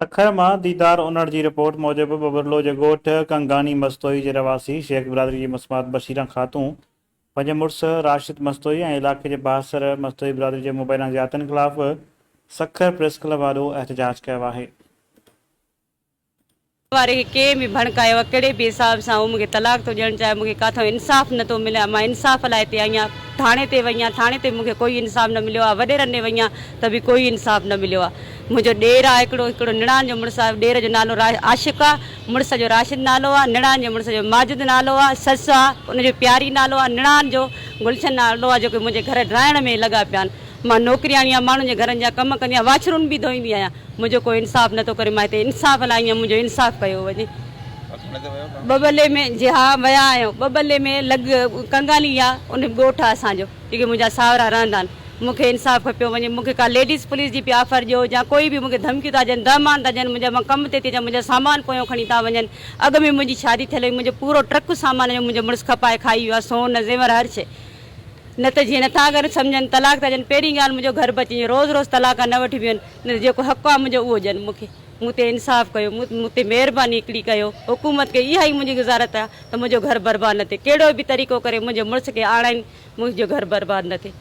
अखर मां दीदार उनड़ जी रिपोर्ट मूजिब बबरलो जे ॻोठ कंगानी मस्तोई जे रवासी शेख बिरादरी जी मसमात बशीरा ख़ातून पंहिंजे मुड़ुसु राशिद मस्तोई ऐं इलाइक़े जे बासर मस्तोई बिरादरी जे मुबैना ज़ियातनि ख़िलाफ़ सखर प्रेस क्लब वारो एहतजाज कयो आहे। वारे के भी भड़कायो कड़े भी हिसाब से मुझे तलाक तो ॾियणु चाहे मुझे काथो इंसाफ न तो मिले मैं इंसाफ लाइ ते आई थाने ते वही थाने ते मुझे कोई इंसाफ न मिलो वडेरनि ने वही त भी कोई इंसाफ न मिलो मुझो ॾेर आहे हिकिड़ो निणान जो मुड़ुसु आहे ॾेर जो नालो आशिक आहे मुड़ुस जो राशिद नालो आहे निणान जो मुड़ुस जो माजिद नालो आहे ससु आहे उनजो प्यारी नालो आहे निणान जो गुलशन नालो आहे जेके मुंहिंजे घर ड्राइण में लॻा पिया आहिनि। मां नौकिरियाणी आहियां माण्हुनि जे घरनि जा कम कंदी आहियां वाछरुनि बि धोईंदी आहियां मुझो कोई इंसाफ नथो करे मैं इंसाफ लाइ आई आहियां मुझो इंसाफ कयो वञे। बबले में जी हाँ विया आहियूं बबले में लॻ कंगाली आहे उन ॻोठ आहे असांजो जेके मुंहिंजा सावरा रहंदा आहिनि मूंखे इंसाफ खपियो वञे मुझे का लेडीज़ पुलिस जी भी ऑफर ॾियो या कोई भी मूंखे धमकियूं था ॾियनि दहमान था ॾियनि मुंहिंजा मां कम ते थी अचां मुंहिंजा सामान पोयों खणी था वञनि। अॻ में मुंहिंजी शादी थियल हुई मुंहिंजो पूरो ट्रक सामान जो मुंहिंजो मुड़ुसु खपाए खाई वियो आहे सोन ज़ेवर हर शइ न त जीअं नथा अगरि सम्झनि तलाक था ॾियनि पहिरीं ॻाल्हि मुंहिंजो घर बची रोज़ रोज़ तलाक न वठी बीहनि न जेको हक़ु आहे मुंहिंजो उहो ॾियनि मूंखे मूं ते इंसाफ़ कयो मूं ते महिरबानी हिकिड़ी कयो हुकूमत खे इहा ई मुंहिंजी गुज़ारत आहे त मुंहिंजो घर बर्बादु न थिए कहिड़ो बि तरीक़ो करे मुंहिंजे मुड़ुस खे आणाइनि मुंहिंजो घर बर्बादु न थिए।